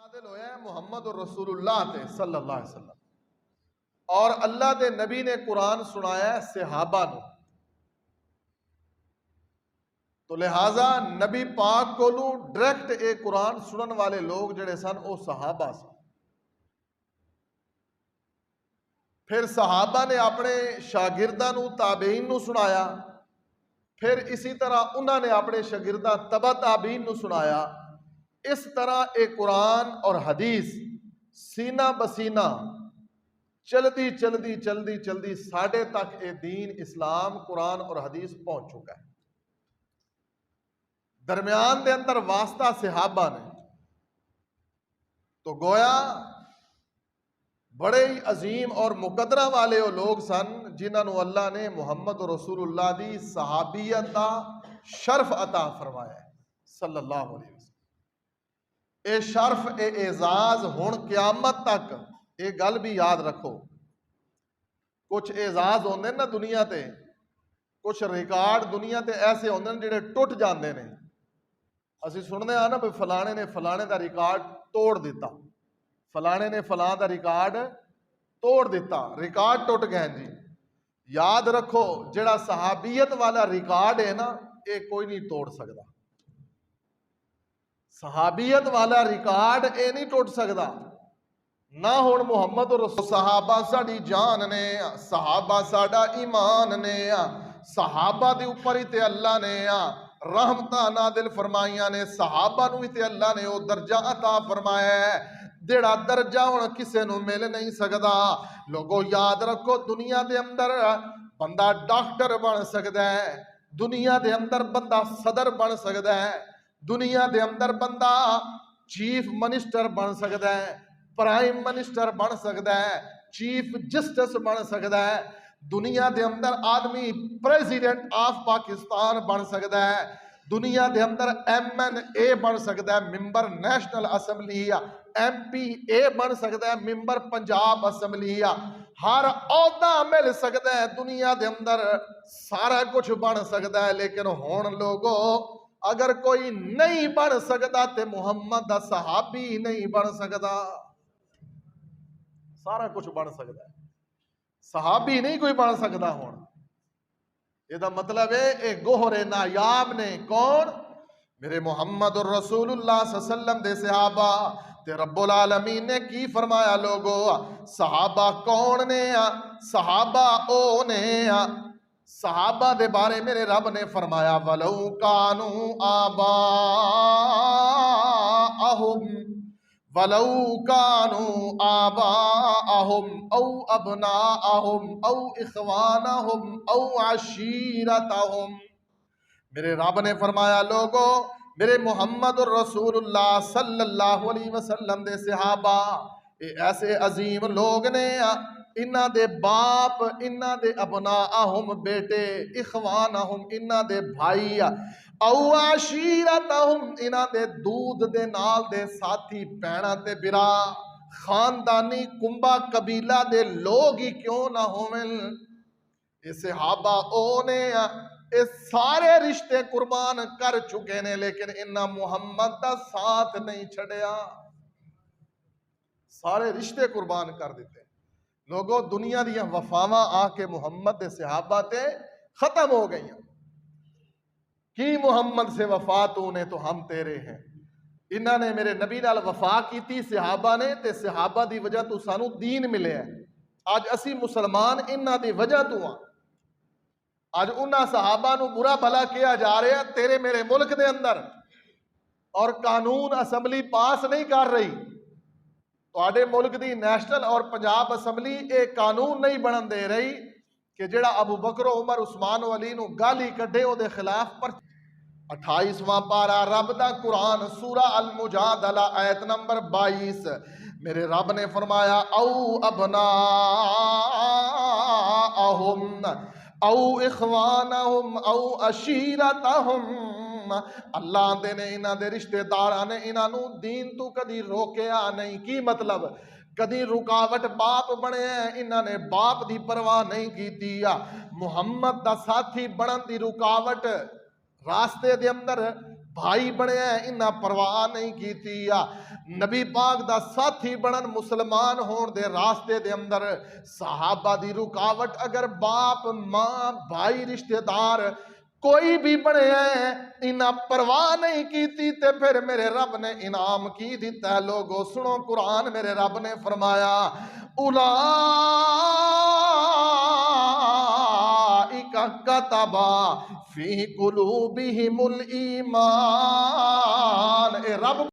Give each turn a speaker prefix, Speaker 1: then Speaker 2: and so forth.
Speaker 1: नाज़िल होया मुहम्मद रसूलुल्लाह ते सल्लल्लाहु अलैहि वसल्लम और अल्लाह दे नबी ने कुरान सुनाया सहाबा नू। तो लिहाजा नबी पाक कोलू डायरेक्ट ये कुरान सुनने वाले लोग जड़े सन वो सहाबा सन। फिर सहाबा ने अपने शागिर्दां नू ताबीन नू सुनाया, फिर इसी तरह उन्होंने अपने शागिर्दां तबा ताबीन नू सुनाया। इस तरह एक कुरान और हदीस सीना बसीना चलती चलती चलती चलती साढ़े तक ये दीन इस्लाम कुरान और हदीस पहुंच चुका है। दरम्यान के अंदर वास्ता सहाबा ने तो गोया बड़े ही अजीम और मुकदरा वाले वो लोग सन जिन्होंने अल्लाह ने मुहम्मद रसूलुल्लाह दी सहाबियत का शर्फ अता फरमाया सल्लल्लाहु अलैहि वसल्लम। ये शर्फ ये एजाज हुण क़यामत तक ये गल भी याद रखो, कुछ एजाज होंदे ना दुनिया ते, कुछ रिकॉर्ड दुनिया ते ऐसे होंदे ने जिहड़े टुट जाते हैं। असीं सुनते हैं ना भी फलाने ने फलाने का रिकॉर्ड तोड़ दिता, फलाने ने फलां का रिकॉर्ड तोड़ दिता, रिकॉर्ड टुट गए जी। याद रखो जिहड़ा सहाबियत वाला रिकॉर्ड है ना ये कोई नहीं तोड़ सकता। सहाबियत वाला रिकॉर्ड ये नहीं टुट सकता ना। हुण मुहम्मद रसूल सहाबा साडी जान ने, सहाबा साडा ईमान ने, सहाबा दे उपर ही ते अल्लाह ने रहमतां नाज़िल फरमाइयां ने, सहाबा नूं ही ते अल्लाह ने वो दर्जा अता फरमाया है जेड़ा दर्जा हुण किसे नूं मिल नहीं सकदा। लोगों याद रखो दुनिया दे अंदर बंदा डॉक्टर बन सकदा है, दुनिया दे अंदर बंदा सदर बन सकदा है, दुनिया दे अंदर बंदा चीफ मिनिस्टर बन सकदा है, प्राइम मिनिस्टर बन सकता है, चीफ जस्टिस बन सकता है, दुनिया के अंदर आदमी प्रेसिडेंट ऑफ पाकिस्तान बन सकता है, दुनिया के अंदर MNA बन सकता है, मेंबर नेशनल असम्बली, MPA बन सकता है, मेंबर पंजाब असम्बली, हर औहदा मिल सकता है दुनिया के अंदर, सारा कुछ बन सकता है। लेकिन हुण लोगों अगर कोई नहीं बन सकता तो मुहम्मद दा सहाबी नहीं बन सकता। सारा कुछ बन सकता है, सहाबी नहीं कोई बन सकता। हुण ਇਹਦਾ मतलब है ये गोहरे नायाब ने कौन? मेरे मुहम्मद रसूलुल्लाह सल्लल्लाहु अलैहि वसल्लम दे सहाबा। ते रब्बुल आलमीन ने की फरमाया लोगो सहाबा कौन ने? सहाबा ओ ने, सहाबा दे बारे मेरे रब ने फरमाया वलौ कानू आबा अहुम वलौ कानू आबा अहुम औ अबना अहुम औ इखवानहुम औ अशीरतहुम। मेरे रब ने फरमाया लोगो मेरे मुहम्मद रसूलुल्लाह सल्लल्लाहु अलैहि वसल्लम दे सहाबा ये ऐसे अजीम लोग ने, इन्हां दे बाप, इन्हां दे अबनाअहुम बेटे, इखवानहुम इन्हां दे भाई, औ अशीरतहुम इन्हां दे दूध दे नाल दे साथी भैणां ते बिरा, खानदानी कुंबा कबीला दे लोग ही क्यों ना होवन। ये सहाबा ओ ने ये सारे रिश्ते कुर्बान कर चुके ने लेकिन इन्हां मुहम्मद दा साथ नहीं छड़िया, सारे रिश्ते कुर्बान कर दिते। लोगों दुनिया दी वफावां आके मुहम्मद दे सहाबा ते खत्म हो गई कि मुहम्मद से वफा तूने तो हम तेरे हैं। इन्हां ने मेरे नबी नाल वफा की सहाबा ने ते सहाबा दी वजह तो सानू दीन मिले है। अज असी मुसलमान इन्हां दी वजह तो हाँ। अज उन्हां सहाबा नू बुरा भला किया जा रहा है तेरे मेरे मुल्क दे अंदर, और कानून असम्बली पास नहीं कर रही। तुहाडे मुल्क दी नेशनल और पंजाब असम्बली ये कानून नहीं बनन दे रही कि जिहड़ा अबू बकर उमर उस्मान अली नू गाली कढ़े उहदे खिलाफ पर 28वां पारा रब दा कुरान सूरा अल मुजादला आयत नंबर 22 मेरे रब ने फरमाया औ अबना अहुम औ इखवानहुम औ अशीरतहुम। अल्लाह आंदे ने इन्हां दे रिश्तेदारां ने इन्हां नू दीन तू कदी रोकिया नहीं। की मतलब कदी रुकावट बाप बने, इन्हां ने बाप दी परवाह नहीं की। मुहम्मद दा साथी बनन दी रुकावट रास्ते दे अंदर भाई बनया इन्ना परवाह नहीं कीती आ। नबी पाक दा साथी बनन मुसलमान होने दे रास्ते दे अंदर सहाबा दी रुकावट अगर बाप मां भाई रिश्तेदार कोई भी बनया इन्ना परवाह नहीं कीती ते फिर मेरे रब ने इनाम की दिता है। लोगो सुनो कुरान मेरे रब ने फरमाया उलाइका कतबा फी कुलूबिहिमुल ईमान। ए रब